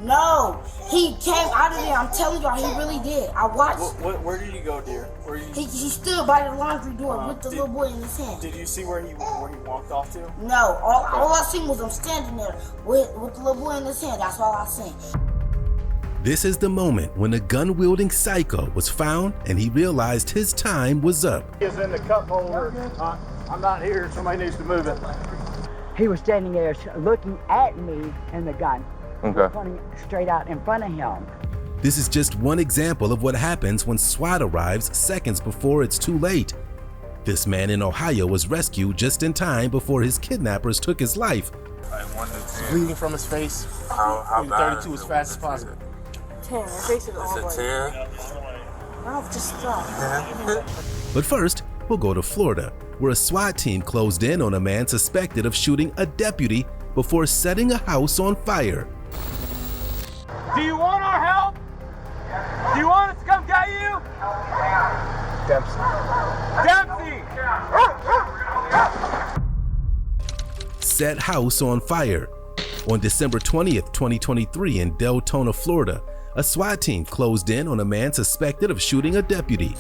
No, he came out of there. I'm telling y'all, he really did. I watched. Where did he go, dear? He stood by the laundry door with the little boy in his hand. Did you see where he walked off to? No, all I seen was him standing there with the little boy in his hand. That's all I seen. This is the moment when the gun-wielding psycho was found and he realized his time was up. He is in the cup holder. I'm not here. Somebody needs to move it. He was standing there looking at me and the gun. Okay. Pointing straight out in front of him. This is just one example of what happens when SWAT arrives seconds before it's too late. This man in Ohio was rescued just in time before his kidnappers took his life. Bleeding from his face. How bad 32 as fast as possible. 10. Her face is all Is it 10? Oh, just stop. But first, we'll go to Florida, where a SWAT team closed in on a man suspected of shooting a deputy before setting a house on fire. Do you want our help? Do you want us to come get you? Dempsey. Dempsey! Set house on fire. On December 20th, 2023 in Deltona, Florida, a SWAT team closed in on a man suspected of shooting a deputy.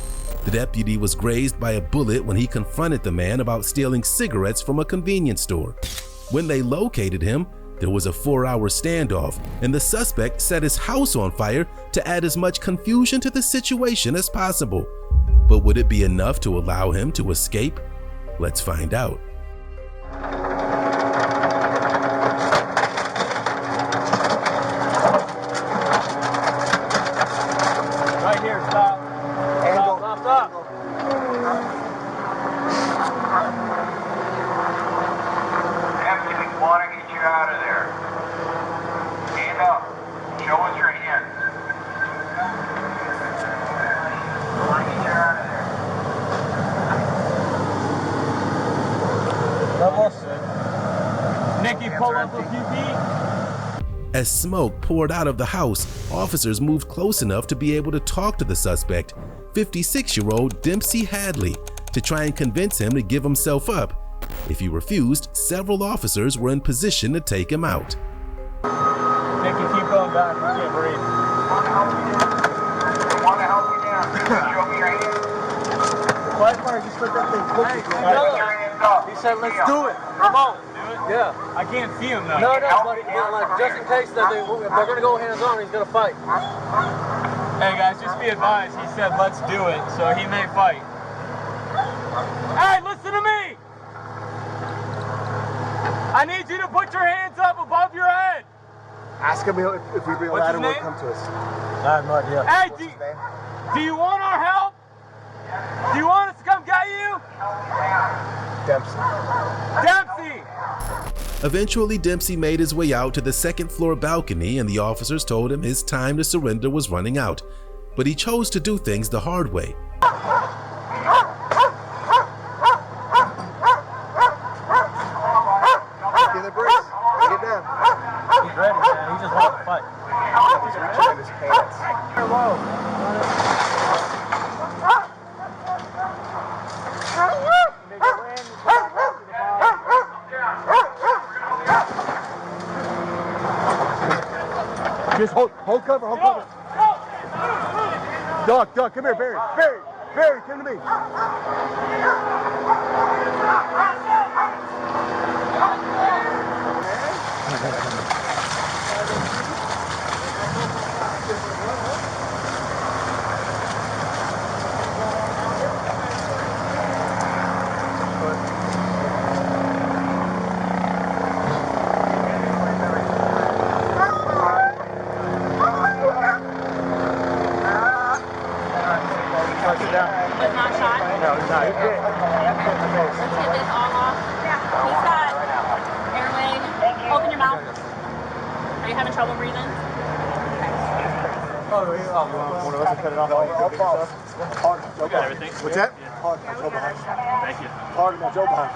The deputy was grazed by a bullet when he confronted the man about stealing cigarettes from a convenience store. When they located him, there was a 4-hour standoff, and the suspect set his house on fire to add as much confusion to the situation as possible. But would it be enough to allow him to escape? Let's find out. Right here, stop. Stop. Deputy, we want to get you out of there. Stand up. Show us your hands. We want to get you out of there. Nikki, pull up a few feet. As smoke poured out of the house, officers moved close enough to be able to talk to the suspect, 56-year-old Dempsey Hadley, to try and convince him to give himself up. If he refused, several officers were in position to take him out. Nikki, keep going back. You can't breathe. We want to help you down. Show me your hands. Why can't you put that thing quickly? Put your hands up. He said, let's do it. Come on. Yeah. I can't see him though. No, but like, just in case that if they're going to go hands-on, he's going to fight. Hey guys, just be advised, he said let's do it, so he may fight. Hey, listen to me! I need you to put your hands up above your head! Ask him if we bring a ladder, will come to us. I have no idea. Hey, do you want our help? Do you want us to come get you? Dempsey. Dempsey! Eventually, Dempsey made his way out to the second-floor balcony, and the officers told him his time to surrender was running out. But he chose to do things the hard way. Get the brace. Get down. He's ready, man. He just wants to fight. He's reaching in his pants. Just hold cover, hold cover. Doc, come here, Barry, come to me. But not shot? No, it's not. Let's get this all off. He's got airway. Open your mouth. Are you having trouble breathing? Oh, one of us to cut it off. Everything. What's that? Thank you. Pardon my Joe behind.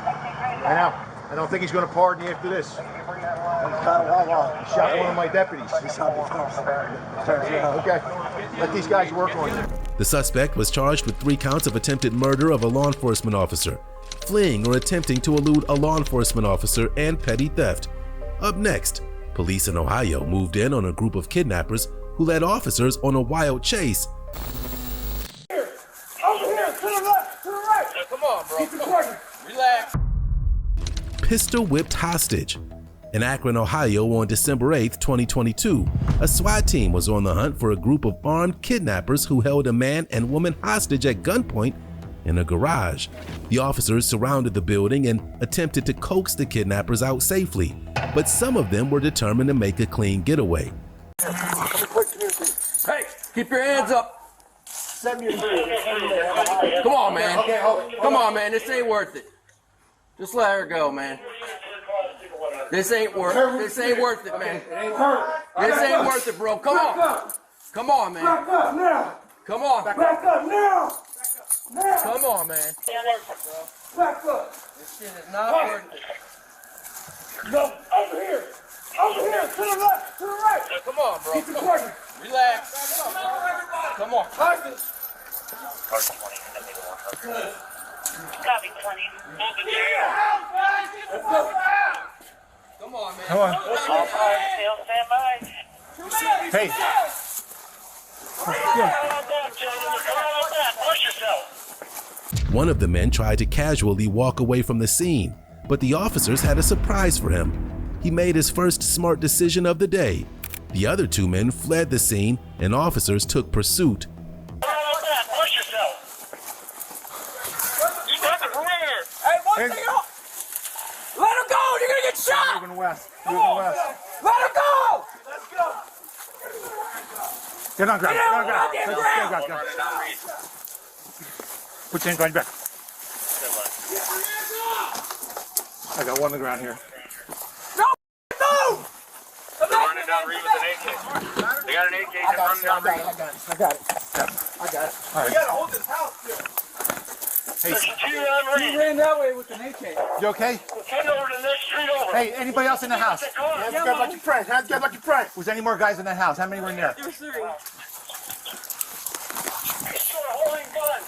I know. I don't think he's going to pardon you after this. He shot one of my deputies. He shot me first. Okay. Let these guys work on you. The suspect was charged with 3 counts of attempted murder of a law enforcement officer, fleeing or attempting to elude a law enforcement officer, and petty theft. Up next, Police in Ohio moved in on a group of kidnappers who led officers on a wild chase. Over here, to the left, to the right. Now, come on, bro. Come on. Relax. Pistol whipped hostage. In Akron, Ohio on December 8, 2022, a SWAT team was on the hunt for a group of armed kidnappers who held a man and woman hostage at gunpoint in a garage. The officers surrounded the building and attempted to coax the kidnappers out safely, but some of them were determined to make a clean getaway. Hey, keep your hands up. Come on, man. Come on, man. This ain't worth it. Just let her go, man. This ain't worth it, man. This ain't worth it, bro. Come on. Come on, man. Back up now. Come on. Back up now. Come on, man. Back up. This shit is not worth it. No, over here. Over here. To the left. To the right. Now, come on, bro. Come on. Relax. Come on. Copy 20. Come on, man. Come on. Stand by. Hey. Push yourself. One of the men tried to casually walk away from the scene, but the officers had a surprise for him. He made his first smart decision of the day. The other two men fled the scene and officers took pursuit. Push yourself. You got the perimeter. Hey, one thing up. Let him go. You're going to get shot. Moving west. Moving west. Let him go. Let's go. Get on ground. Get on ground. Get on ground. Put your hands on your back. I got one on the ground here. No. Move. They're running down Reed with an AK. They got an AK. They're running down Reed. I got it. All right. We got to hold this house still. Hey, He ran that way with an AK. you okay? Take over to the next street over. Hey, anybody else in the house? Hands together like your friend. Hands together like your friend. Was there any more guys in the house? How many were in there? There was 3. He's still holding gun.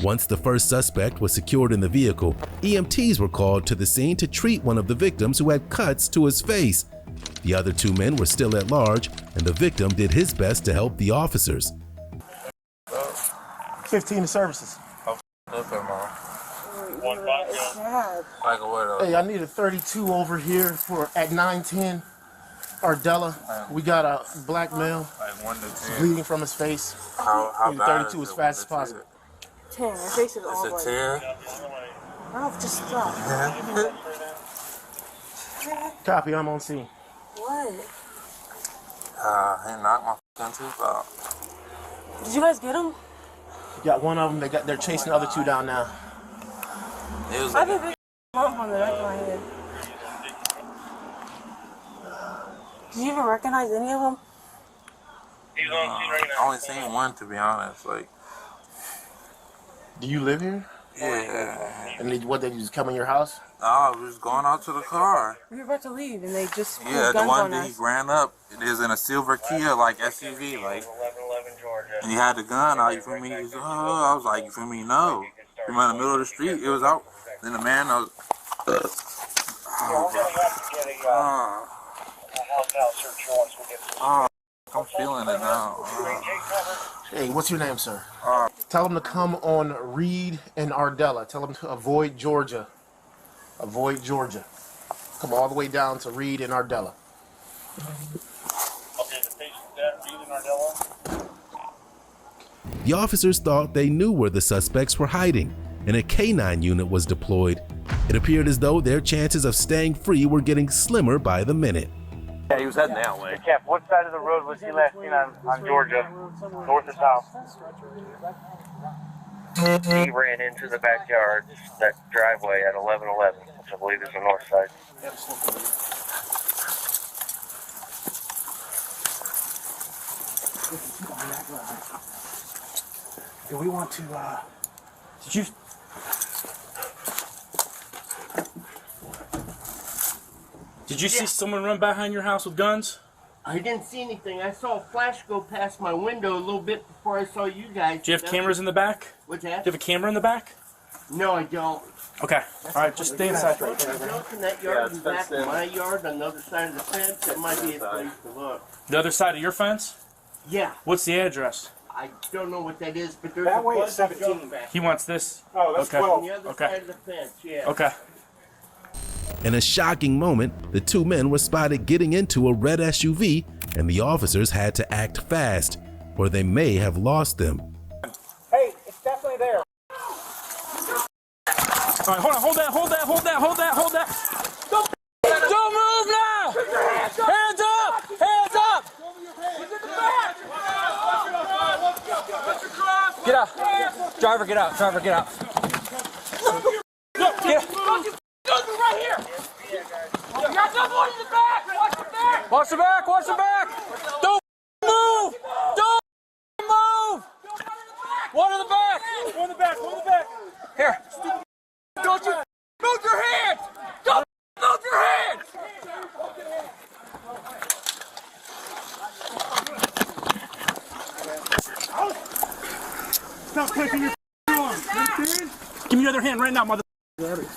Once the first suspect was secured in the vehicle, EMTs were called to the scene to treat one of the victims who had cuts to his face. The other 2 men were still at large, and the victim did his best to help the officers. 15 services. Hey, I need a 32 over here for at 910 Ardella. We got a black male bleeding from his face. How bad 32 as fast as possible. 10. Your face is all It's a 10. Oh, just stop. Copy, I'm on scene. What? He knocked my f***ing tooth out. Did you guys get him? Got one of them. They're chasing the other 2 down now. It was I have a big bump on the back of my head. Did you even recognize any of them? He's on scene right I now. only seen one, to be honest. Like, Do you live here? yeah. And they just come in your house? No, we was going out to the car. We were about to leave, and they just pulled Yeah, the guns one on that he us. ran up, it is in a silver Kia, like SUV, like. 1111 Georgia. And he had the gun out, you feel me? He was, I was like, you feel me? No. He went in the middle of the street, it was out. Then the man, I was. We're going to have to get a house out search warrant so we'll get some. I'm feeling it now. Hey, what's your name, sir? Tell them to come on Reed and Ardella. Tell them to avoid Georgia. Avoid Georgia. Come all the way down to Reed and Ardella. Okay, the patient's at Reed and Ardella. The officers thought they knew where the suspects were hiding, and a K-9 unit was deployed. It appeared as though their chances of staying free were getting slimmer by the minute. Yeah, he was heading that way. Cap, what side of the road was he last seen on Georgia? North or south? He ran into the backyard, that driveway at 1111, which I believe is the north side. Do we want to, did you... Did you see someone run behind your house with guns? I didn't see anything. I saw a flash go past my window a little bit before I saw you guys. Do you have cameras in the back? What's that? Do you have a camera in the back? No, I don't. Okay. All right, just stay inside. In that yard in back of my yard on the other side of the fence, that might be a place to look. The other side of your fence? Yeah. What's the address? I don't know what that is, but there's That a way bunch it's of 17. junk back. He wants this. Oh, that's okay. 12. On the other Okay. side of the fence, yeah. Okay. In a shocking moment, the two men were spotted getting into a red SUV, and the officers had to act fast, or they may have lost them. Hey, it's definitely there. All right, hold on, hold that. Don't move now! Hands up! Hands up! Get out. Driver, get out. Driver, get out. Get out. Right here! You got someone in the back! Watch the back! Watch the back! Don't move! Don't move! One in the back! One in the back, one in the back. Here. Don't you move your hands! Don't move your hands! Stop clicking your arm. Give me your other hand right now, mother.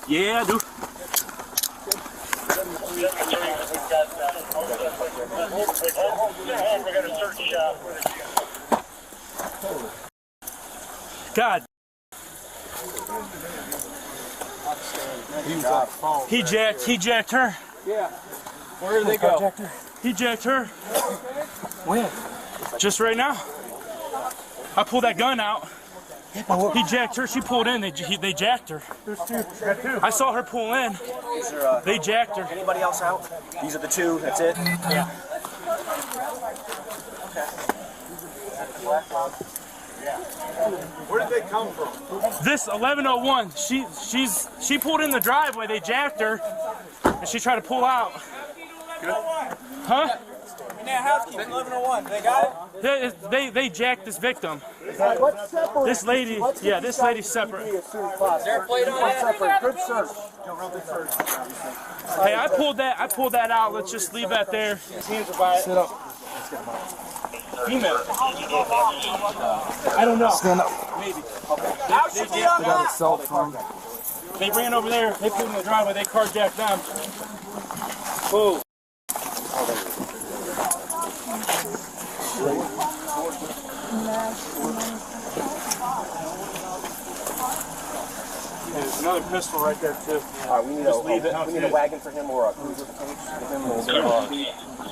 Yeah, dude. God. He jacked her. Yeah. Where did they go? He jacked her. When? Just right now. I pulled that gun out. He jacked her. She pulled in. They jacked her. There's two. Got two. I saw her pull in. They jacked her. Anybody else out? These are the two. That's it? Yeah. Where did they come from? This 1101. She pulled in the driveway. They jacked her, and she tried to pull out. Huh? In that housekeeping, 1101. They got it? They jacked this victim. What's separate? This lady, yeah, this lady's separate. Is there a plate on that? Good search. Hey, I pulled that out. Let's just leave that there. Sit up. Female. I don't know. Stand up. Maybe. They got a cell phone. They ran over there. They pulled in the driveway. They carjacked them. Whoa. There's another pistol right there too. All right, we need a wagon for him or a cruiser for him.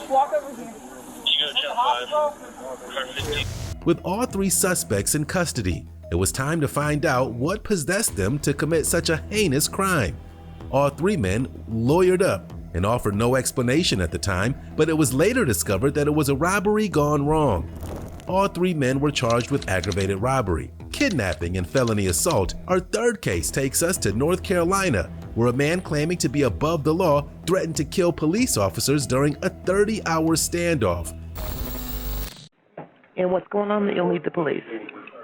Walk over here. With all three suspects in custody, it was time to find out what possessed them to commit such a heinous crime. All three men lawyered up and offered no explanation at the time, but it was later discovered that it was a robbery gone wrong. All three men were charged with aggravated robbery, kidnapping, and felony assault. Our third case takes us to North Carolina, where a man claiming to be above the law threatened to kill police officers during a 30-hour standoff. And what's going on that you'll need the police?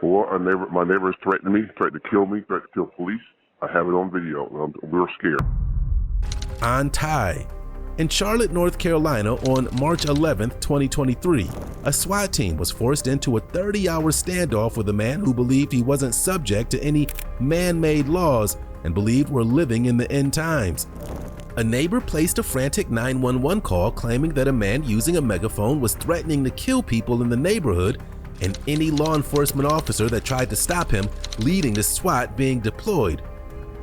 Well, my neighbor is threatening me, threatened to kill me, threatened to kill police. I have it on video. We're scared. On Ty. In Charlotte, North Carolina on March 11, 2023, a SWAT team was forced into a 30-hour standoff with a man who believed he wasn't subject to any man-made laws and believed we're living in the end times. A neighbor placed a frantic 911 call claiming that a man using a megaphone was threatening to kill people in the neighborhood and any law enforcement officer that tried to stop him, leading to SWAT being deployed.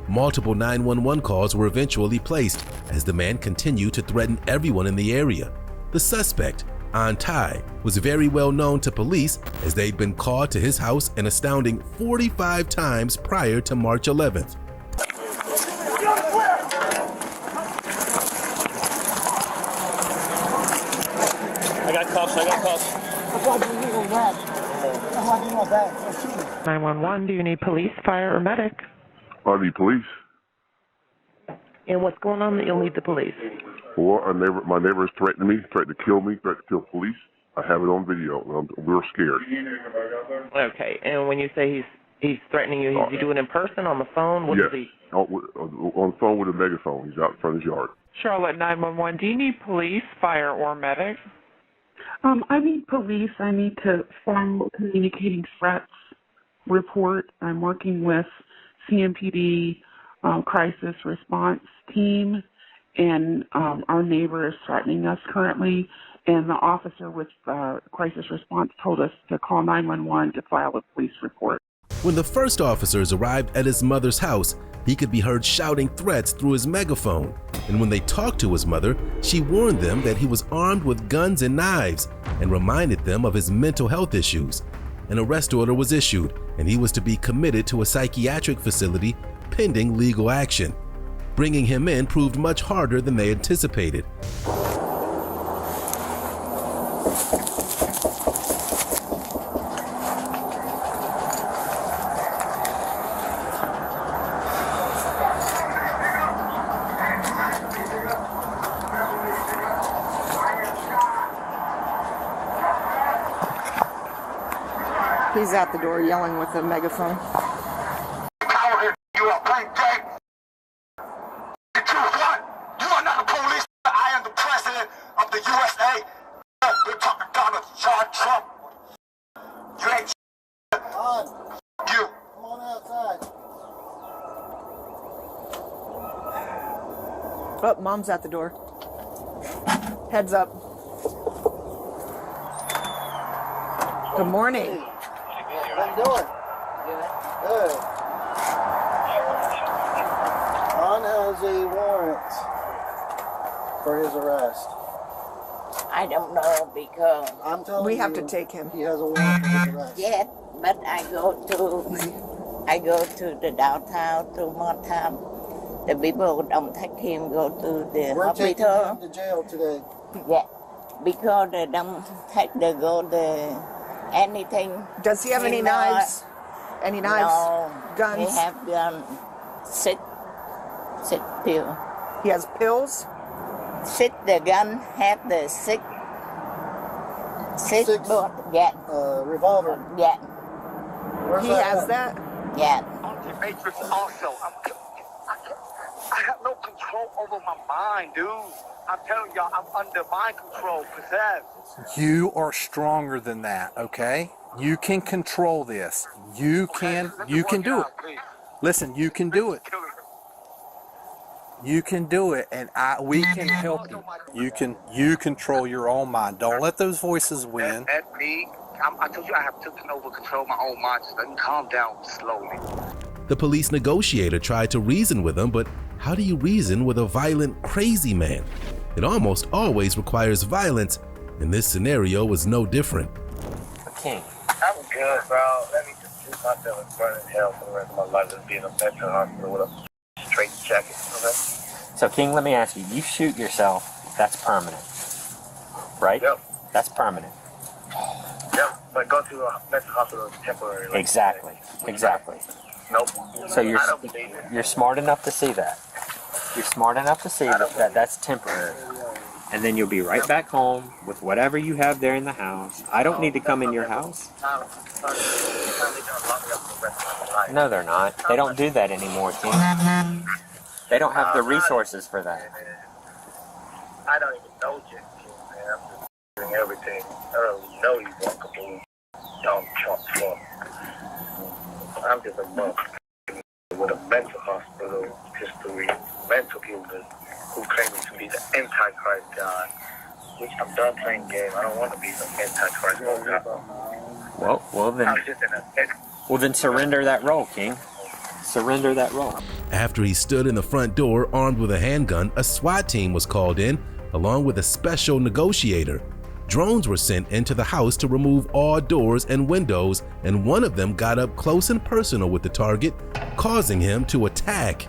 Multiple 911 calls were eventually placed as the man continued to threaten everyone in the area. The suspect, Ty, was very well known to police as they'd been called to his house an astounding 45 times prior to March 11th. I got cuffs. 911, do you need police, fire, or medic? I need police. And what's going on that you'll need the police? Well, my neighbor is threatening me, threatened to kill me, threatened to kill police. I have it on video. We're scared. Okay, and when you say he's threatening you, does he do it in person, on the phone? What yes, is he? on the phone with a megaphone. He's out in front of his yard. Charlotte 911, do you need police, fire, or medic? I need police. I need to file a communicating threats report. I'm working with CMPD crisis response team, and our neighbor is threatening us currently, and the officer with crisis response told us to call 911 to file a police report. When the first officers arrived at his mother's house, he could be heard shouting threats through his megaphone. And when they talked to his mother, she warned them that he was armed with guns and knives and reminded them of his mental health issues. An arrest order was issued, and he was to be committed to a psychiatric facility pending legal action. Bringing him in proved much harder than they anticipated. He's out the door yelling with a megaphone. You are playing game. You are not the police. I am the president of the USA. We're talking Donald John Trump. You ain't you. Come on outside. Oh, Mom's at the door. Heads up. Good morning. How you doing? Good. Ron has a warrant for his arrest. I don't know because I'm telling we you, have to take him. He has a warrant for his arrest. yeah, but I go to the downtown to more time. The people don't take him go to the We're taking hospital. him to jail today. Yeah, because they don't take the go the anything. Does he have any knives? Any knives? No, guns? He have gun. Six pill. He has pills? Six the gun have the six bullet. Yeah. Revolver. Yeah. Where's He that has at? that? Yeah. Matrix also. I have no control over my mind, dude. I'm telling y'all, I'm under mind control, possessed. You are stronger than that, okay? You can control this. You can do it. Listen, you can do it. You can do it, and we can help you. You control your own mind. Don't let those voices win. At me, I told you I have taken over control of my own mind. Just let me calm down slowly. The police negotiator tried to reason with him, but how do you reason with a violent, crazy man? It almost always requires violence, and this scenario was no different. King. I'm good, bro. Let me just shoot myself in front of hell for the rest of my life, just being a mental hospital with a straight jacket. Okay? So, King, let me ask you. You shoot yourself, that's permanent, right? Yep. That's permanent. Yep, but go to a mental hospital temporarily. Like Exactly. Nope. So I don't believe it. you're smart enough to see that. You're smart enough to see that that's temporary. And then you'll be right back home with whatever you have there in the house. I don't need to come in your house. No, they're not. They don't do that anymore, King. They don't have the resources for that. I don't even know King, man. I'm just doing everything. I don't even know you walkable dumb chump fuck. I'm just a monk with a mental hospital history, mental illness, who claiming to be the Antichrist God, which I'm done playing game. I don't want to be the Antichrist God. Well then surrender that role, King. Surrender that role. After he stood in the front door armed with a handgun, a SWAT team was called in, along with a special negotiator. Drones were sent into the house to remove all doors and windows, and one of them got up close and personal with the target, causing him to attack.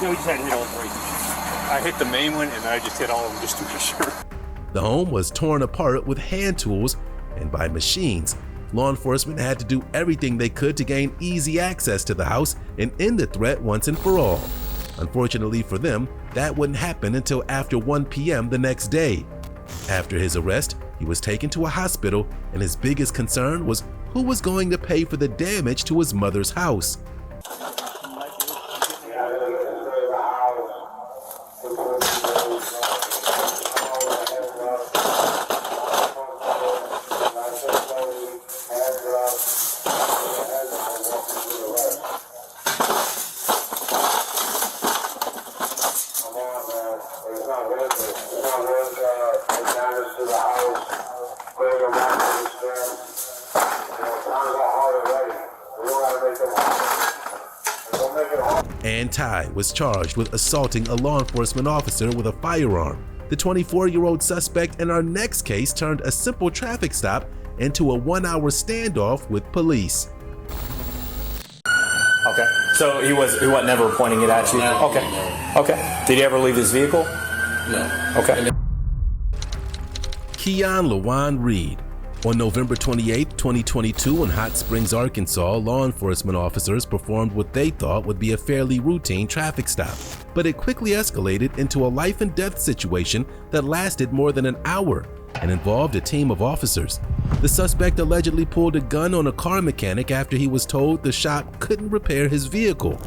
No, we just had to hit all three. I hit the main one, and I just hit all of them just to make sure. The home was torn apart with hand tools and by machines. Law enforcement had to do everything they could to gain easy access to the house and end the threat once and for all. Unfortunately for them, that wouldn't happen until after 1 p.m. the next day. After his arrest, he was taken to a hospital, and his biggest concern was who was going to pay for the damage to his mother's house. And Ty was charged with assaulting a law enforcement officer with a firearm. The 24-year-old suspect in our next case turned a simple traffic stop into a 1-hour standoff with police. Okay. So he wasn't never pointing it at you? No. Okay. No. Okay. Did he ever leave his vehicle? No. Okay. Keon LaJuan Reed. On November 28, 2022 in Hot Springs, Arkansas, law enforcement officers performed what they thought would be a fairly routine traffic stop. But it quickly escalated into a life and death situation that lasted more than an hour and involved a team of officers. The suspect allegedly pulled a gun on a car mechanic after he was told the shop couldn't repair his vehicle.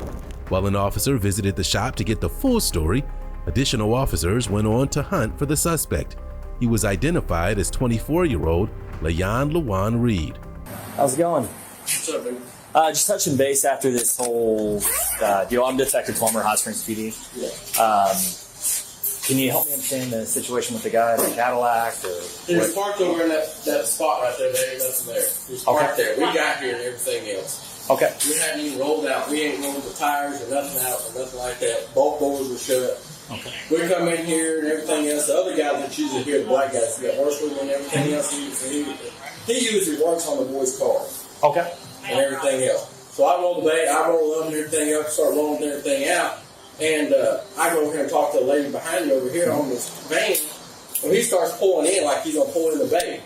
While an officer visited the shop to get the full story, additional officers went on to hunt for the suspect. He was identified as 24-year-old Leon LaJuan Reed. How's it going? What's up, dude? Just touching base after this whole deal. I'm Detective Plummer, Hot Springs PD. Yeah. Can you help me understand the situation with the guy in the Cadillac? He was parked over in that spot right there. There ain't nothing there. He was parked there. We got here and everything else. Okay. We hadn't even rolled out. We ain't rolled the tires or nothing out or nothing like that. Both doors were shut. Okay. We come in here and everything else. The other guy that's usually here, the black guys, he got horse with him and everything else. He usually works on the boys' cars. Okay. And everything else. So I roll the bay, I roll up and everything up, start rolling everything out. And I go over here and talk to the lady behind me over here on this van. And he starts pulling in like he's going to pull in the bay,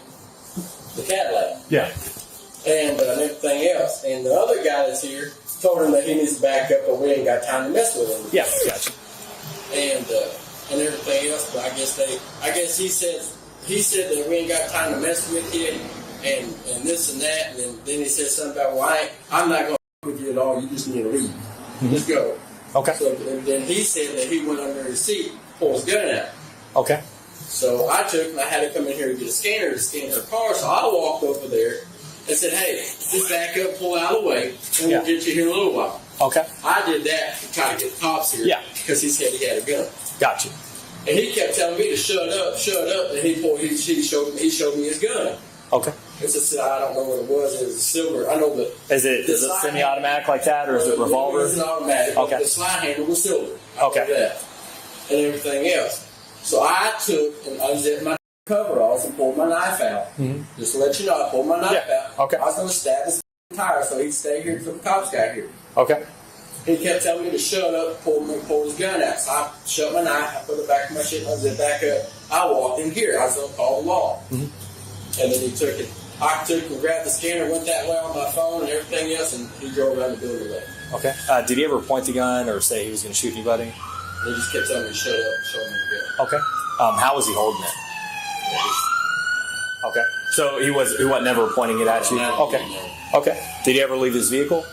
the Cadillac. Yeah. And everything else. And the other guy that's here told him that he needs to back up, but we ain't got time to mess with him. Yeah, gotcha. And everything else, but I guess he said that we ain't got time to mess with you, and this and that, and then he said something about, well, I'm not gonna with you at all. You just need to leave. Just go. Okay. So then he said that he went under his seat, pulled his gun out. Okay. So I took and I had to come in here to get a scanner to scan her car. So I walked over there and said, hey, just back up, pull out of the way, and we'll get you here in a little while. Okay. I did that to try to get the cops here. Yeah. Because he said he had a gun. Gotcha. And he kept telling me to shut up, and he showed me his gun. Okay. It's a, I don't know what it was. It was a silver. I know the. Is it semi-automatic like that, or is it revolver? It's an automatic. Okay. The slide handle was silver. Okay. That. And everything else. So I took and unzipped my coveralls and pulled my knife out. Mm-hmm. Just to let you know, I pulled my knife out. Okay. I was going to stab his tire so he'd stay here until the cops got here. Okay. He kept telling me to shut up, pull his gun out. So I shut my knife, I put it back in my shit, and I zipped back up. I walked in here. I was going to call the law. Mm-hmm. And then he took it. I took and grabbed the scanner, went that way on my phone and everything else, and he drove around the building away. Okay. Did he ever point the gun or say he was going to shoot anybody? He just kept telling me to shut up, showing me the gun. Okay. How was he holding it? Okay. So he wasn't never pointing it at you? Okay. Okay. Did he ever leave his vehicle?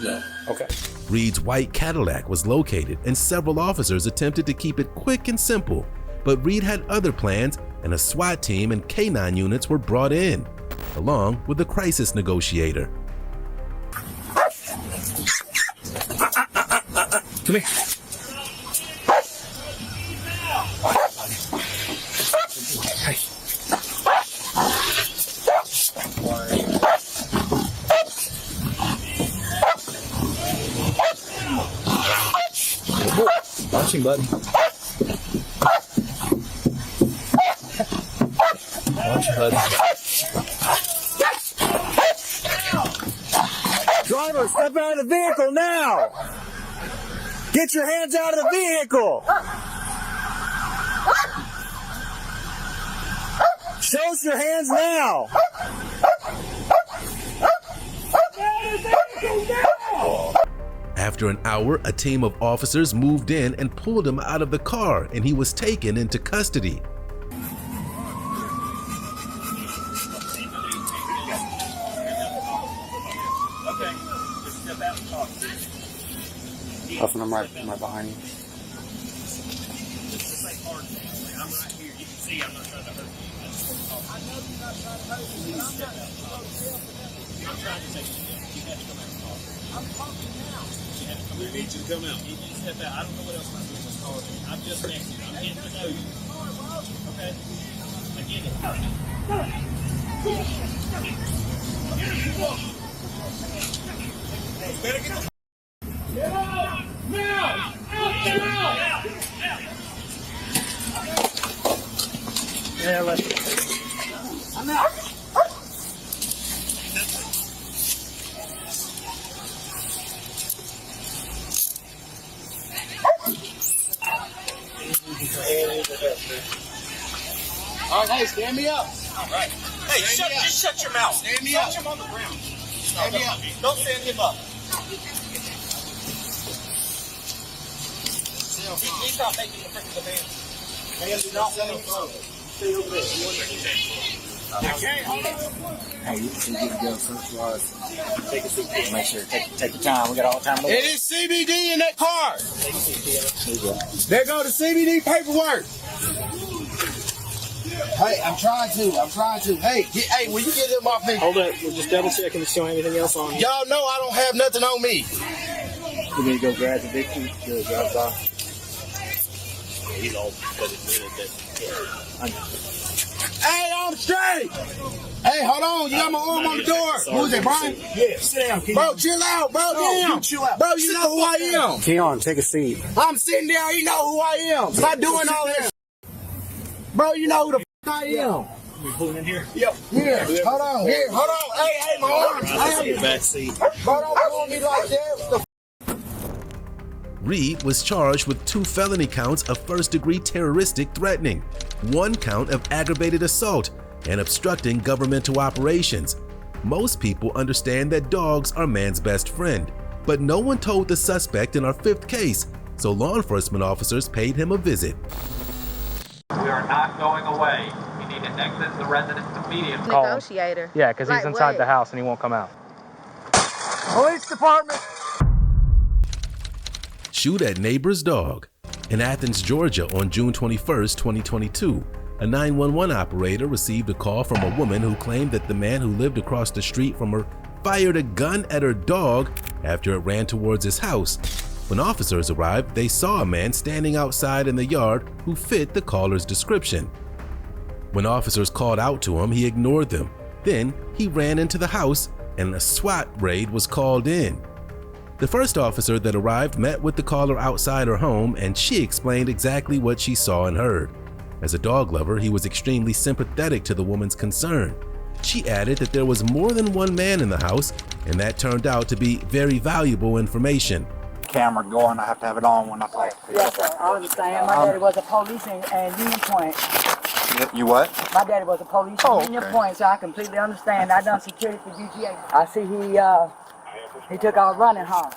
No. Okay. Reed's white Cadillac was located, and several officers attempted to keep it quick and simple. But Reed had other plans, and a SWAT team and K-9 units were brought in, along with the crisis negotiator. Come here. Watching, buddy. Watching, buddy. Driver, step out of the vehicle now! Get Get your hands out of the vehicle! Show us your hands now! After an hour, a team of officers moved in and pulled him out of the car, and he was taken into custody. Huffing, I'm right behind you. We need you to come out. You need to step out. I don't know what else I'm doing in this car. I'm just next to you. I'm getting to know you. Okay? I get it. Better get the get out! Now! Out! Out! Yeah, let's. I'm out. All right, hey, stand me up. All right. Hey, just shut your mouth. Stand me up. Touch him on the ground. Stand me up. Don't stand him up. He's not making the freaking demands. Man, do not let him go. Stay over there. Hey, you can get go first while take a seat. Make sure take the time. We got all the time. It is CBD in that car. There go the CBD paperwork. Hey, I'm trying to. Hey, will you get him off me? Hold up. We're just double checking to show anything else on you. Y'all know I don't have nothing on me. You need to go grab the victim. Good, drive by. He's old because it's really that. Hey, I'm straight. Hey, hold on. You got my arm on the door. Who's it, Brian? Yeah, sit down, Keon. Bro, chill out, bro. Damn. You chill out. Bro, you know who I am. Keon, take a seat. I'm sitting there. You know who I am. Stop doing all that. Bro, you know who the f I am. We pulling in here? Yep. Here. Hold on. Here. Hold on. Hey, my arm. Hey, back seat. Bro, don't pull me like that. Reed was charged with 2 felony counts of first-degree terroristic threatening, 1 count of aggravated assault, and obstructing governmental operations. Most people understand that dogs are man's best friend, but no one told the suspect in our 5th case, so law enforcement officers paid him a visit. We are not going away. We need to exit the residence immediately. Negotiator. Yeah, because he's inside the house and he won't come out. Police department! Shoot at neighbor's dog. In Athens, Georgia on June 21, 2022, a 911 operator received a call from a woman who claimed that the man who lived across the street from her fired a gun at her dog after it ran towards his house. When officers arrived, they saw a man standing outside in the yard who fit the caller's description. When officers called out to him, he ignored them. Then he ran into the house and a SWAT raid was called in. The first officer that arrived met with the caller outside her home, and she explained exactly what she saw and heard. As a dog lover, he was extremely sympathetic to the woman's concern. She added that there was more than one man in the house, and that turned out to be very valuable information. Camera going, I have to have it on when I play. Yes, sir. I understand. My daddy was a police in Union Point. You what? My daddy was a police in Union Point, so I completely understand. I done security for UGA. I see he took off running home.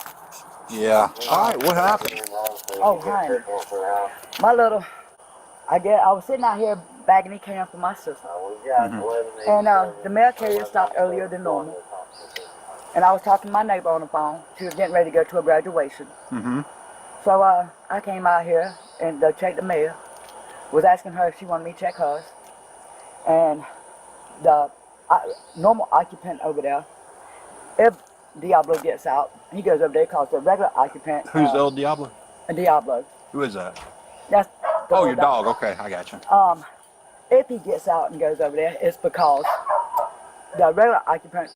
Yeah. All right, what happened? Oh, honey. I was sitting out here bagging the can for my sister. Mm-hmm. And the mail carrier stopped earlier than normal. And I was talking to my neighbor on the phone. She was getting ready to go to a graduation. Mm-hmm. So I came out here and checked the mail. Was asking her if she wanted me to check hers. And the normal occupant over there, if Diablo gets out, he goes over there, calls the regular occupant. Who's El Diablo? Diablo. Who is that? That's your dog. Okay, I got you. If he gets out and goes over there, it's because the regular occupant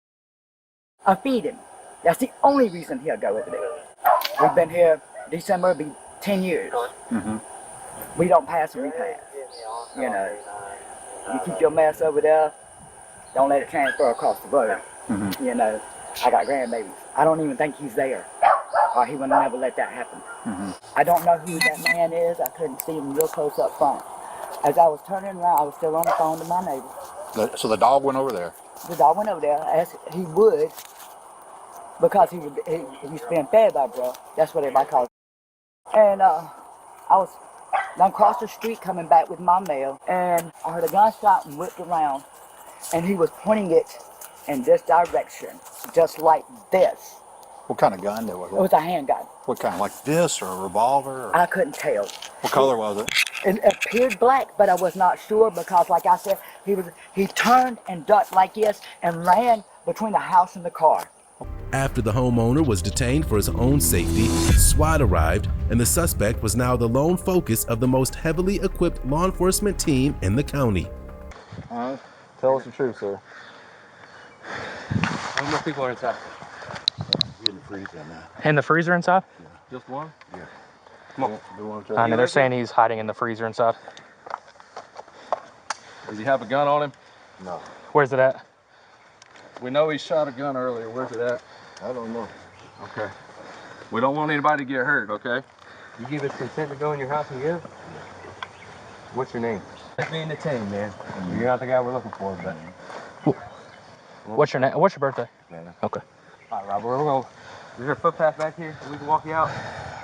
feed him. That's the only reason he'll go over there. We've been here, December will be 10 years. Mm-hmm. We don't pass and repass. You know, you keep your mess over there, don't let it transfer across the road. Mm-hmm. You know, I got grandbabies. I don't even think he's there. or he would never let that happen. I don't know who that man is. I couldn't see him real close up front. As I was turning around, I was still on the phone to my neighbor. So the dog went over there? The dog went over there as he would, because he's being fed by bro. That's what everybody calls it. And I was down across the street coming back with my mail, and I heard a gunshot and whipped around, and he was pointing it in this direction, just like this. What kind of gun was it? It was a handgun. What kind, like this or a revolver? Or I couldn't tell. what color was it? It appeared black, but I was not sure because, like I said, he turned and ducked like this and ran between the house and the car. After the homeowner was detained for his own safety, SWAT arrived, and the suspect was now the lone focus of the most heavily equipped law enforcement team in the county. Tell us the truth, sir. How many people are inside? In the freezer now. In the freezer inside? Just one? Yeah. Come on. I know they're saying he's hiding in the freezer inside. Does he have a gun on him? No. Where's it at? We know he shot a gun earlier. Where's it at? I don't know. Okay. We don't want anybody to get hurt, okay? You give us consent to go in your house and give? What's your name? Me and the team, man. You're not the guy we're looking for, but... What's your name? What's your birthday? Man. Okay. All right, Robert, we're going to... Is there a footpath back here? We can walk you out?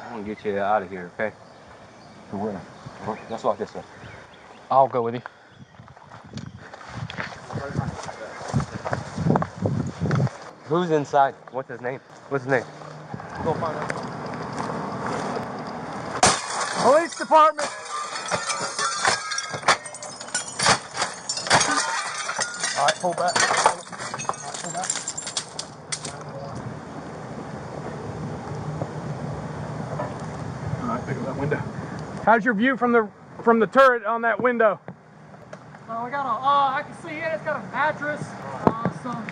I'm going to get you out of here, okay? To where? Let's walk this way. I'll go with you. Who's inside? What's his name? What's his name? Go find out. Police department! All right, pull back. All right, pull back. All right, pick up that window. How's your view from the turret on that window? We got a, I can see it. It's got a mattress, some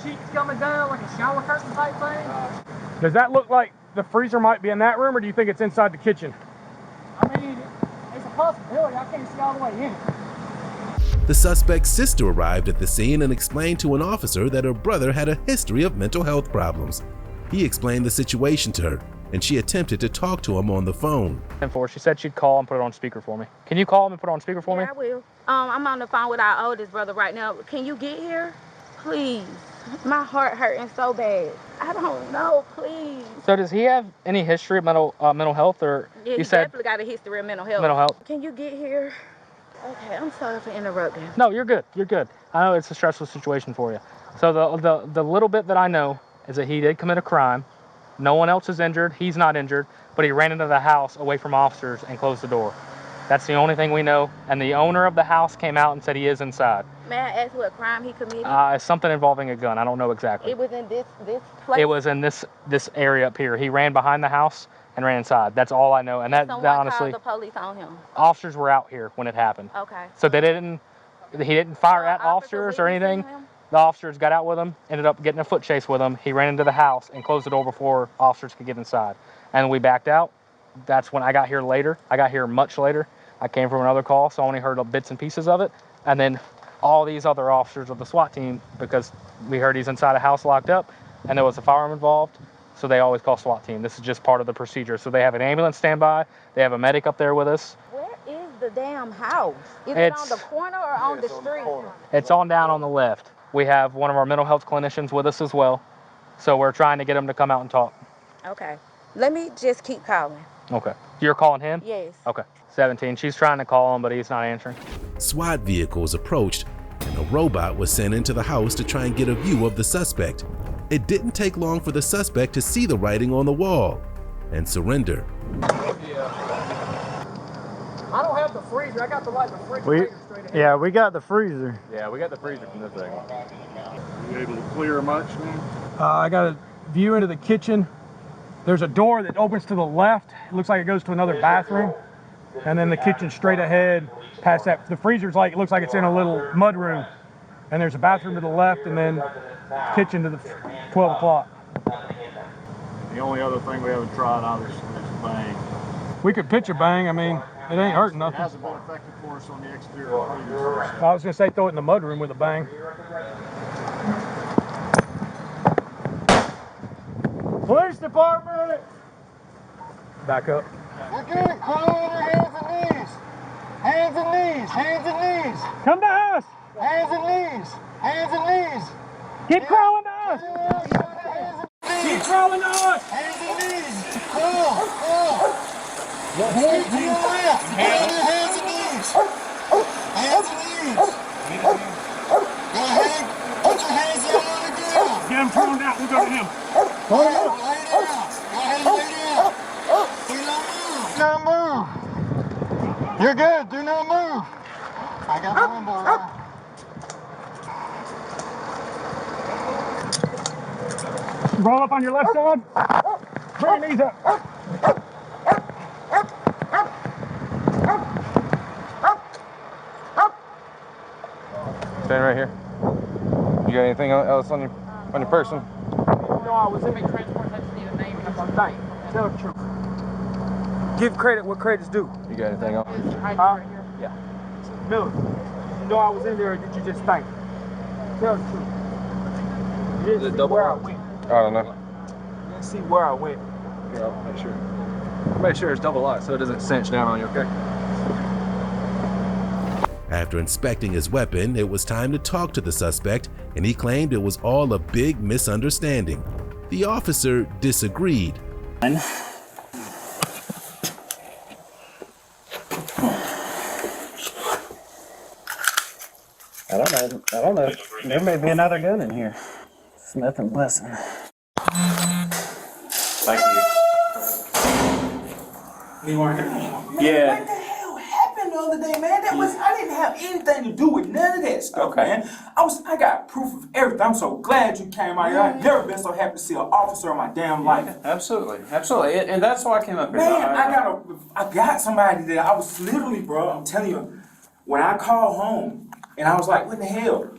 sheets coming down, like a shower curtain type thing. Does that look like the freezer might be in that room, or do you think it's inside the kitchen? I mean, it's a possibility. I can't see all the way in. The suspect's sister arrived at the scene and explained to an officer that her brother had a history of mental health problems. He explained the situation to her, and she attempted to talk to him on the phone. She said she'd call and put it on speaker for me. Can you call him and put it on speaker for me? I will. I'm on the phone with our oldest brother right now. Can you get here? Please. My heart hurting so bad. I don't know, please. So does he have any history of mental health, or Yeah, he said definitely got a history of mental health. mental health? Can you get here? Okay, I'm sorry for interrupting. No, you're good. You're good. I know it's a stressful situation for you. So the little bit that I know is that he did commit a crime. No one else is injured. He's not injured, but he ran into the house away from officers and closed the door. That's the only thing we know. And the owner of the house came out and said he is inside. May I ask what crime he committed? It's something involving a gun. I don't know exactly. It was in this place? It was in this area up here. He ran behind the house and ran inside. That's all I know. And that honestly, called the police on him. Officers were out here when it happened. Okay. So he didn't fire at officers or anything. The officers got out with him, ended up getting a foot chase with him. He ran into the house and closed the door before officers could get inside. And we backed out. That's when I got here later. I got here much later. I came from another call, so I only heard bits and pieces of it. And then all these other officers of the SWAT team, because we heard he's inside a house locked up and there was a firearm involved, so they always call SWAT team. This is just part of the procedure. So they have an ambulance standby. They have a medic up there with us. Where is the damn house? Is it on the corner or on the street? It's on down on the left. We have one of our mental health clinicians with us as well. So we're trying to get him to come out and talk. Okay. Let me just keep calling. Okay. You're calling him? Yes. Okay. 17. She's trying to call him, but he's not answering. SWAT vehicles approached, and a robot was sent into the house to try and get a view of the suspect. It didn't take long for the suspect to see the writing on the wall and surrender. I don't have the freezer. I got the refrigerator straight ahead. Yeah, we got the freezer. Yeah, we got the freezer from this thing. You able to clear much now? I got a view into the kitchen. There's a door that opens to the left. It looks like it goes to another bathroom. And then the kitchen straight ahead past that. The freezer's like, it looks like it's in a little mud room. And there's a bathroom to the left and then kitchen to the 12 o'clock. The only other thing we haven't tried out is bang. We could pitch a bang. I mean, it ain't hurting nothing. It hasn't been effective for us on the exterior freezers. I was going to say throw it in the mud room with a bang. Police department! Back up. You're good. Crawl on your hands and knees. Hands and knees. Hands and knees. Come to us! Hands and knees. Hands and knees. Keep crawling to us! Keep crawling to us! Hands and knees. Crawl. Straight to your left. Get on your hands and knees. Hands and knees. Go ahead. Put your hands down on the ground. Get him thrown down. We'll go to him. Go ahead. Lay down. Go ahead and lay down. Do not move. Do not move. You're good. Do not move. I got my window right. Roll up on your left side. Bring your knees up. Stand right here. You got anything else on your person? No, I was in my transport. I just need a name and a thing. Tell the truth. Give credit what credit's due. You got anything else? Right here. Yeah. Miller, you know I was in there, or did you just think? Tell the truth. You didn't see where I went. I don't know. You didn't see where I went. Yeah, I'll make sure. Make sure it's double locked so it doesn't cinch down on you, okay? After inspecting his weapon, it was time to talk to the suspect, and he claimed it was all a big misunderstanding. The officer disagreed. I don't know. There may be another gun in here. Smith and Wesson. Thank you. Yeah. What the hell happened the other day, man? I didn't have anything to do with none of that stuff, man. I got proof of everything. I'm so glad you came out here. I've never been so happy to see an officer in my damn life. Absolutely. And that's why I came up here. Man, I got somebody that I was literally, bro, I'm telling you, when I called home and I was like, what the hell?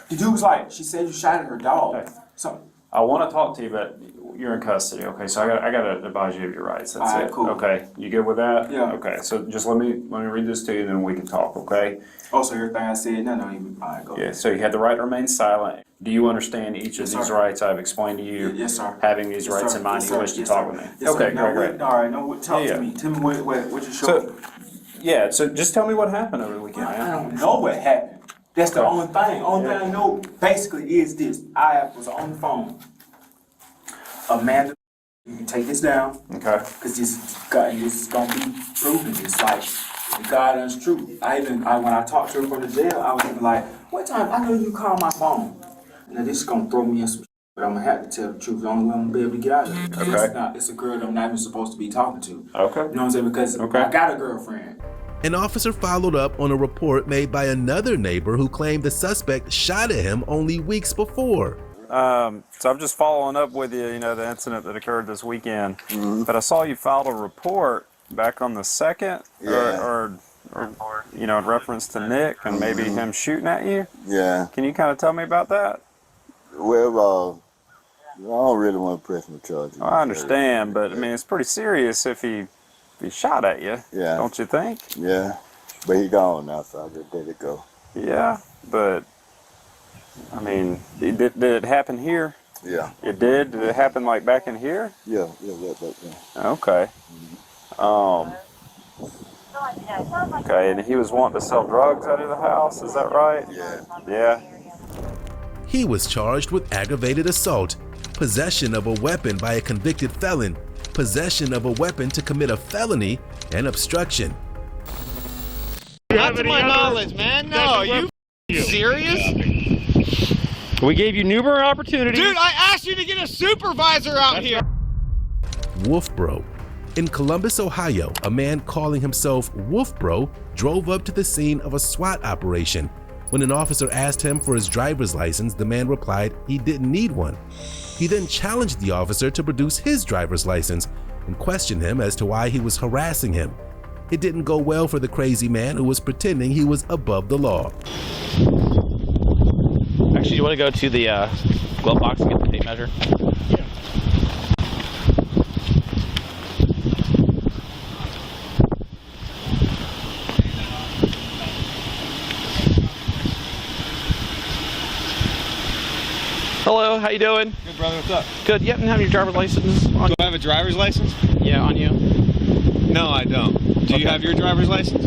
The dude was like, she said you shot at her dog. Okay. So I want to talk to you, but you're in custody, okay? So I got to advise you of your rights. That's All right, it. cool. Okay, you good with that? Yeah. Okay, so just let me read this to you, and then we can talk, okay? Oh, so everything I said, no, even. All right, go. Yeah. So you have the right to remain silent. Do you understand each of Yes, these sir. rights I've explained to you? Yes, sir. Having these Yes, rights sir. in mind, Yes, you sir. wish to Yes, talk sir. with me. Yes, Okay, sir. great. All right, no, talk Yeah. to me. Tell me what you showed. So just tell me what happened over the weekend, man. I don't know what happened. That's the only thing. Only thing I know basically is this. I was on the phone. Amanda, you can take this down. Okay. Because this is gonna be proven. It's like the God honest truth. When I talked to her from the jail, I was even like, what time? I know you called my phone. Now this is gonna throw me in some shit, but I'm gonna have to tell the truth. The only way I'm gonna be able to get out of it. Okay. It's a girl that I'm not even supposed to be talking to. Okay. You know what I'm saying? Because I got a girlfriend. An officer followed up on a report made by another neighbor who claimed the suspect shot at him only weeks before. So I'm just following up with you, the incident that occurred this weekend. Mm-hmm. But I saw you filed a report back on the 2nd, or in reference to Nick and maybe him shooting at you. Yeah. Can you kind of tell me about that? Well, I don't really want to press no charges. I understand, but I mean, it's pretty serious if he shot at you. Yeah. Don't you think? Yeah. But he gone now, so I just let it go. Yeah, but I mean, did it happen here? Yeah. It did? Did it happen like back in here? Yeah. Okay. Okay, and he was wanting to sell drugs out of the house, is that right? Yeah. Yeah. He was charged with aggravated assault, possession of a weapon by a convicted felon, possession of a weapon to commit a felony, and obstruction. Not to my knowledge, man. No, you serious? We gave you numerous opportunities. Dude, I asked you to get a supervisor out here. Wolfbro. In Columbus, Ohio, a man calling himself Wolfbro drove up to the scene of a SWAT operation. When an officer asked him for his driver's license, the man replied he didn't need one. He then challenged the officer to produce his driver's license and questioned him as to why he was harassing him. It didn't go well for the crazy man who was pretending he was above the law. Actually, you want to go to the glove box and get the tape measure? Yeah. Hello, how you doing? Good, brother. What's up? Good. You happen to have your driver's license on? Do I have a driver's license? Yeah, on you. No, I don't. Do you have your driver's license?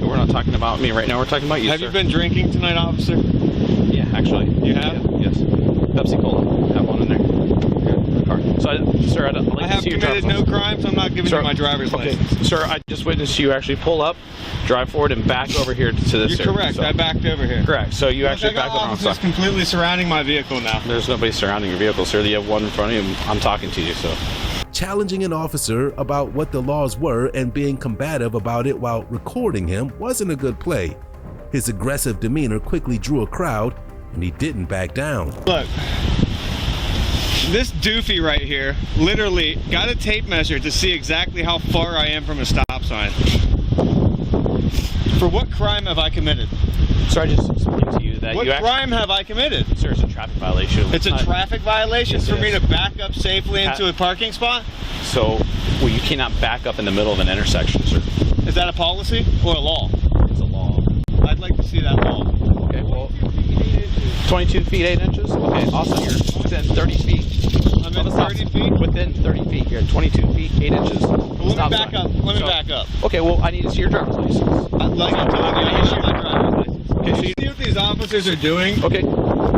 We're not talking about me right now. We're talking about you, Have sir. you been drinking tonight, officer? Yeah, actually. You have? Yeah, yes. Pepsi Cola. Have one in there. Car. So, sir, I'd like I to have see your committed driver's no crime, so I'm not giving Sir, you my driver's okay. license. Sir, I just witnessed you actually pull up, drive forward, and back over here to this You're area. correct. So- I backed over here. Correct. So you actually I got backed over on the officers side. completely surrounding my vehicle now. There's nobody surrounding your vehicle, sir. You have one in front of you. I'm talking to you, so. Challenging an officer about what the laws were and being combative about it while recording him wasn't a good play. His aggressive demeanor quickly drew a crowd, and he didn't back down. Look, this doofy right here literally got a tape measure to see exactly how far I am from a stop sign. For what crime have I committed? Sir, I just explained to you that What crime have I committed? Sir, it's a traffic violation. It's a traffic violation Yes, for it me is. to back up safely into a parking spot? So, well, you cannot back up in the middle of an intersection, sir. Is that a policy or a law? It's a law. I'd like to see that law. Okay, well, 22 feet 8 inches. Okay, also you're within 30 feet. I'm in 30 feet? Within 30 feet. You're 22 feet 8 inches. Let me back up. Let me back up. Okay, well, I need to see your driver's license. Like I told you, I don't have my driver's license. Okay, so you see what these officers are doing? Okay, you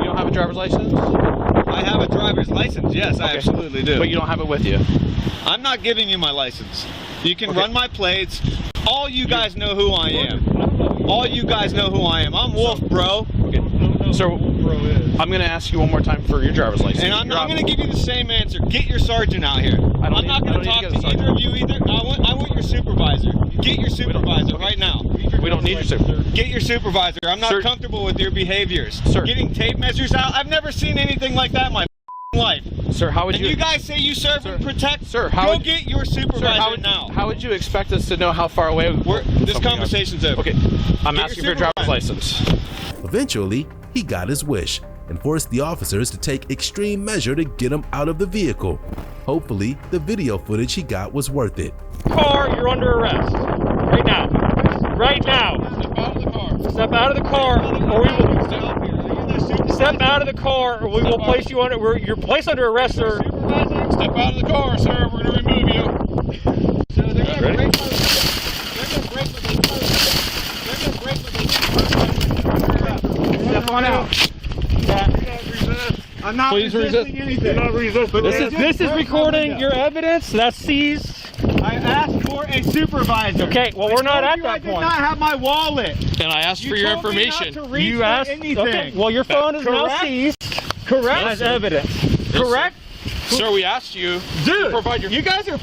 don't have a driver's license? I have a driver's license, yes, I absolutely do. But you don't have it with you? I'm not giving you my license. You can run my plates. All you guys know who I am. All you guys know who I am. I'm Wolf, bro. Okay. So, I'm going to ask you one more time for your driver's license. And I'm going to give you the same answer. Get your sergeant out here. I'm not going to talk to either of you either. I want your supervisor. Get your supervisor right now. We don't need your supervisor. Get your supervisor. I'm not comfortable with your behaviors. Sir. Getting tape measures out. I've never seen anything like that in my life. Sir, how would and you guys say you serve and protect? Sir, how go would, get your supervisor sir, now. How would you expect us to know how far away this conversation's over? Okay, I'm asking for your driver's license. Eventually, he got his wish and forced the officers to take extreme measure to get him out of the vehicle. Hopefully, the video footage he got was worth it. Car, you're under arrest. Right now. Right now. Step out of the car. Or we will step out of the car, or we will place you under. You're placed under arrest, sir. Step out of the car, sir. We're going to remove you. So they're going to break. Step on out. I'm not resisting anything. Not resisting. This is recording your evidence. That's seized. I asked for a supervisor. Okay, well, we're not at that I did point. not have my wallet. And I asked for your information. You asked anything. Okay, well, your phone is now seized. Correct. As evidence. Correct. Sir, we asked you Dude, to provide your. you guys are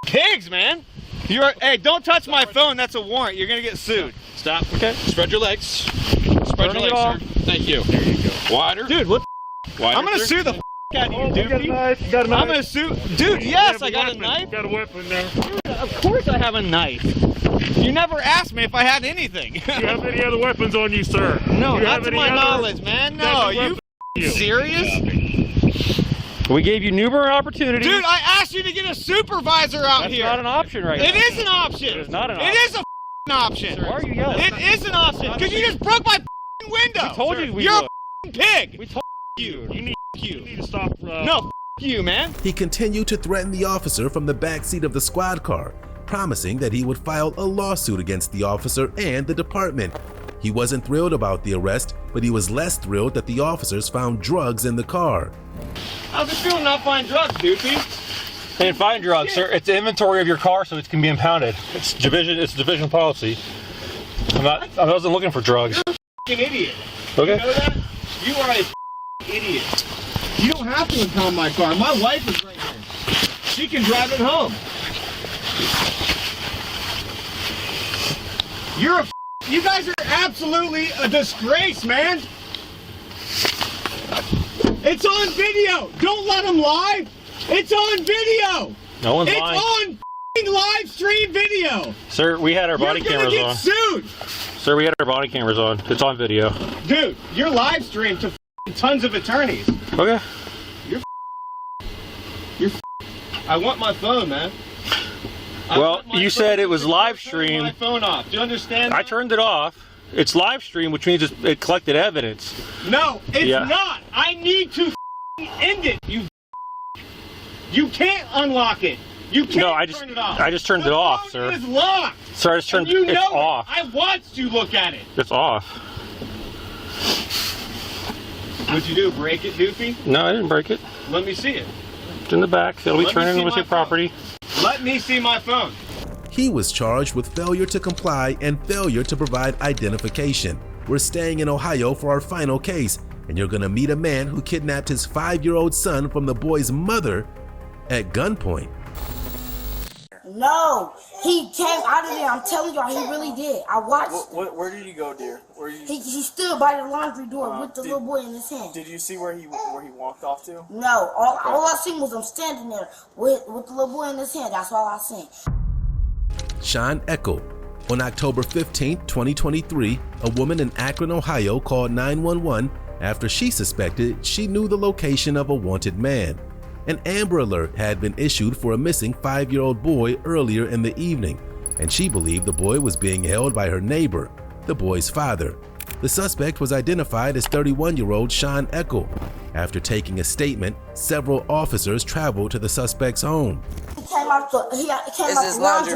pigs, man. Hey, don't touch my phone. That's a warrant. You're gonna get sued. Stop. Okay. Spread your legs. Spread your legs, sir. Thank you. There you go. Wider. Dude, what? Wider, I'm gonna sir. sue the out of you, doofy. Got a knife. I'm gonna sue. Dude, yes, I got a weapon. knife. Got a weapon there. Of course I have a knife. You never asked me if I had anything. Do you have any other weapons on you, sir? No, you not have to any my other knowledge, man. No, you serious? We gave you numerous opportunities. Dude, I asked you to get a supervisor out That's here. not an option right now. It is an option. It is not an option. It is a option. Why are you yelling? It is an option because you just broke my window. We told you we You're would. a pig. We told you. you need to stop. No, you, man. He continued to threaten the officer from the back seat of the squad car, promising that he would file a lawsuit against the officer and the department. He wasn't thrilled about the arrest, but he was less thrilled that the officers found drugs in the car. How's it feel to not find drugs, doofy? They didn't find drugs, sir. It's the inventory of your car, so it can be impounded. It's division policy. I wasn't looking for drugs. You're a f***ing idiot. Okay. You know that? You are a f***ing idiot. You don't have to impound my car. My wife is right here. She can drive it home. You guys are absolutely a disgrace, man. It's on video. Don't let them lie. It's on video. No one's it's lying. on f***ing live stream video. Sir, we had our body You're gonna cameras get on. sued. Sir, we had our body cameras on. It's on video. Dude, you're live streamed to tons of attorneys. Okay. I want my phone, man. Well, you said it was live streamed. My phone off. Do you understand? I turned it off. It's live stream, which means it collected evidence. No, it's Yeah. not. I need to end it, you. You can't unlock it. You can't turn it off. I just turned it off, sir. It is locked. Sir, I just turned it off. I watched you look at it. It's off. What'd you do? Break it, Doofy? No, I didn't break it. Let me see it. It's in the back. It'll be turned in with your property. Let me see my phone. He was charged with failure to comply and failure to provide identification. We're staying in Ohio for our final case, and you're gonna meet a man who kidnapped his 5-year-old son from the boy's mother at gunpoint. No, he came out of there. I'm telling y'all, he really did. I watched. Where did you go, dear? He stood by the laundry door with the little boy in his hand. Did you see where he walked off to? No, all I seen was him standing there with the little boy in his hand. That's all I seen. Sean Eckel. On October 15, 2023, a woman in Akron, Ohio called 911 after she suspected she knew the location of a wanted man. An Amber Alert had been issued for a missing 5-year-old boy earlier in the evening, and she believed the boy was being held by her neighbor, the boy's father. The suspect was identified as 31-year-old Sean Eckel. After taking a statement, several officers traveled to the suspect's home. He came out the laundry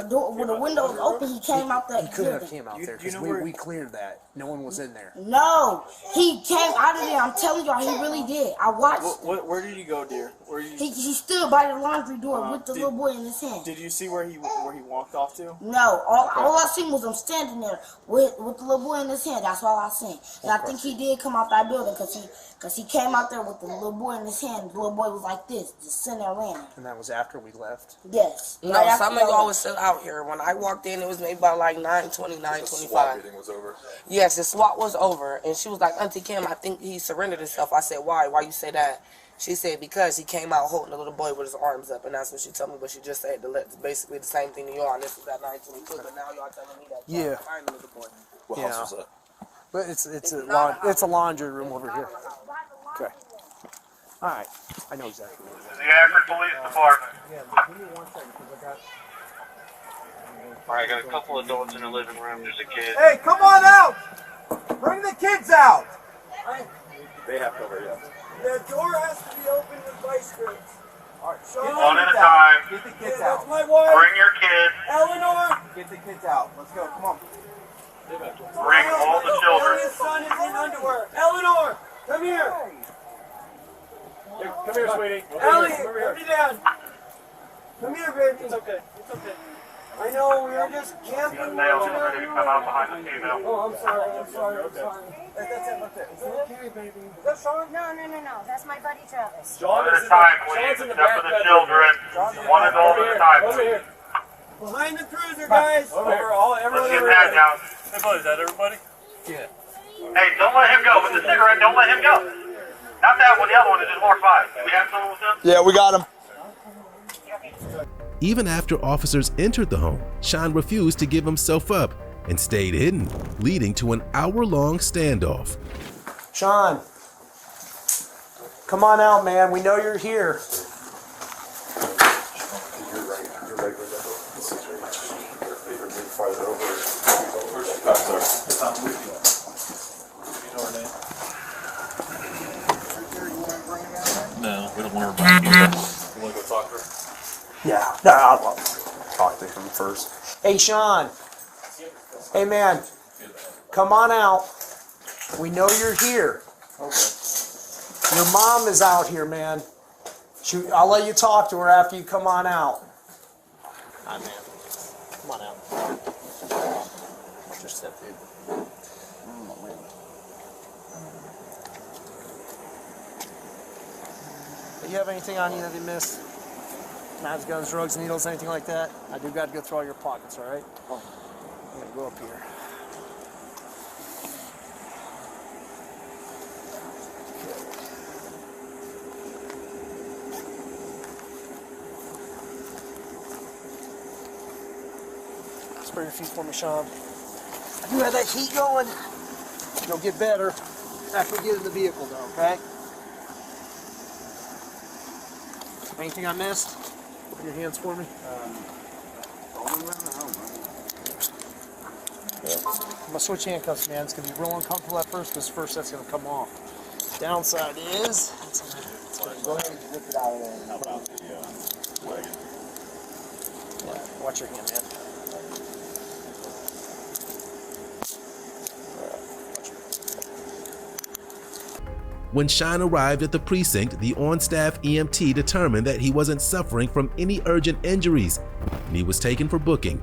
building with the windows open. He came out that He couldn't have building. came out there because we cleared that. No one was in there. No, he came out of there. I'm telling y'all, he really did. I watched. Where did you go, dear? He stood by the laundry door with the little boy in his hand. Did you see where he walked off to? No, all I seen was him standing there with the little boy in his hand. That's all I seen. And I think he did come out that building because he came out there with the little boy in his hand. The little boy was like this, just sitting there laying. And that was after we left? Yes. No, some of y'all was still out here. When I walked in, it was maybe about like 9:20, 9:25. The SWAT meeting was over? Yes, the SWAT was over. And she was like, Auntie Kim, I think he surrendered himself. I said, why? Why you say that? She said, because he came out holding the little boy with his arms up. And that's what she told me. But she just said basically the same thing to y'all. And this was at 9:22. But now y'all telling me that y'all find the little boy. What house was that? But it's a laundry room over here. Okay. All right. I know exactly what it is. The Akron Police Department. Yeah, give me 1 second because I got... All right, I got a couple adults in the living room. There's a kid. Hey, come on out! Bring the kids out! They have cover, yeah. The door has to be open with vice grips. All right, Sean, One at a time. Get the kids out. That's my wife. Bring your kids. Eleanor! Get the kids out. Let's go. Come on. Bring all the children. His son is in underwear. Eleanor, come here. Come here, sweetie. Ellie, put me down. Come here, baby. It's okay. It's okay. I know, we were just camping. The male is ready to come out behind the female. Oh, I'm sorry. I'm sorry. I'm sorry. That's it. That's it. Is it okay, baby? Is that Sean? No. That's my buddy Travis. One at a time, please, except for the children. One adult at a time, please. Behind the cruiser, guys. Let's get that down. Hey, buddy, is that everybody? Yeah. Hey, don't let him go. With the cigarette, don't let him go. Not that one, the other one that just walked by. Do we have someone with him? Yeah, we got him. Even after officers entered the home, Sean refused to give himself up and stayed hidden, leading to an hour-long standoff. Sean, come on out, man. We know you're here. No, we don't want to remind you. You want to go talk to her? Yeah, no, I'll talk to him first. Hey, Sean. Hey, man. Come on out. We know you're here. Okay. Your mom is out here, man. I'll let you talk to her after you come on out. Hi, man. Come on out. Watch your step, dude. Do you have anything on you that you missed? Knives, guns, drugs, needles, anything like that? I do got to go through all your pockets, all right? I'm going to go up here. Spray your feet for me, Sean. You have that heat going. You'll get better after we get in the vehicle, though, okay? Anything I missed? Open your hands for me. I'm going to switch handcuffs, man. It's going to be real uncomfortable at first, because first that's going to come off. Downside is, it's a out of there. How about the wagon? Yeah, watch your hand, man. When Sean arrived at the precinct, the on-staff EMT determined that he wasn't suffering from any urgent injuries, and he was taken for booking.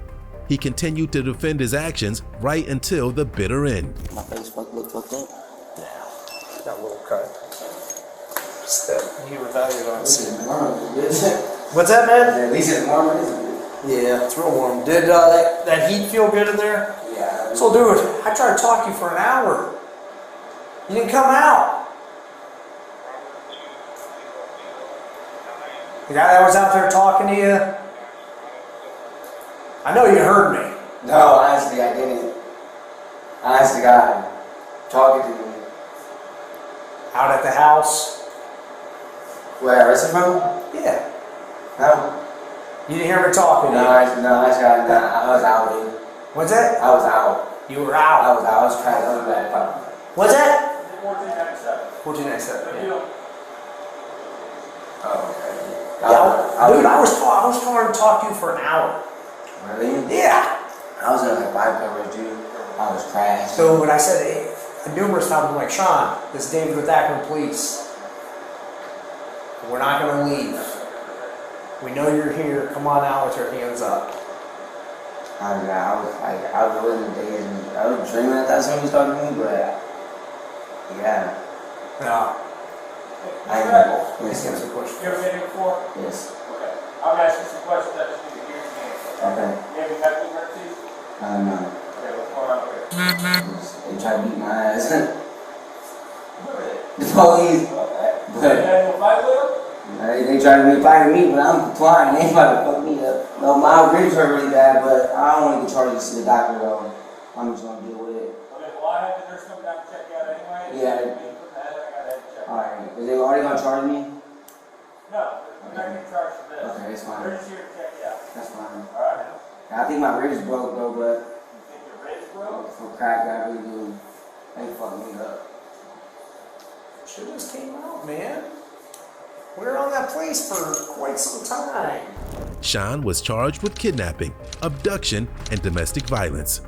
He continued to defend his actions right until the bitter end. My face looked fucked up. Yeah, got a little cut. Step. You evaluate on it. What's that, man? At least it's warm, isn't it? Yeah, it's real warm. Did that heat feel good in there? Yeah. So, dude, I tried to talk to you for an hour. You didn't come out. The guy that was out there talking to you, I know you heard me. No, honestly, I didn't. Honestly, God, talking to me. Out at the house? Where I arrested from? Yeah. No. You didn't hear me talking to you? I was out, dude. What's that? I was out. You were out? I was trying to go back. What's that? 1497. Yeah. Oh, okay. Dude, I was trying to talk to you for an hour. Really? Yeah. I was in like 5 coverage, dude. I was crashed. So when I said numerous times, I'm like, Sean, this is David with Akron Police. We're not going to leave. We know you're here. Come on out with your hands up. I was days. I was dreaming that that's when he was talking to me, but yeah. Yeah. I know. Please give us a question. You ever been here before? Yes. Okay. I'm asking some questions. I just need to hear your answer. Okay. You have any medical emergencies? No. Okay, what's going on here? They tried to beat my ass. The police. But they tried to fight me, but I'm complying. They tried to fuck me up. No, my ribs hurt really bad, but I don't want to get charged to see the doctor though. I'm just gonna deal with it. Okay, well I have the nurse come down to check you out anyway. Yeah. Alright, is they already gonna charge me? No, we're not getting charged for this. Okay, it's fine. We're just here to check you out. That's fine. Alright. I think my ribs broke though, but You think your ribs broke? for crack, I really do. They fucked me up. Shit just came out, man. We were on that place for quite some time. Sean was charged with kidnapping, abduction, and domestic violence.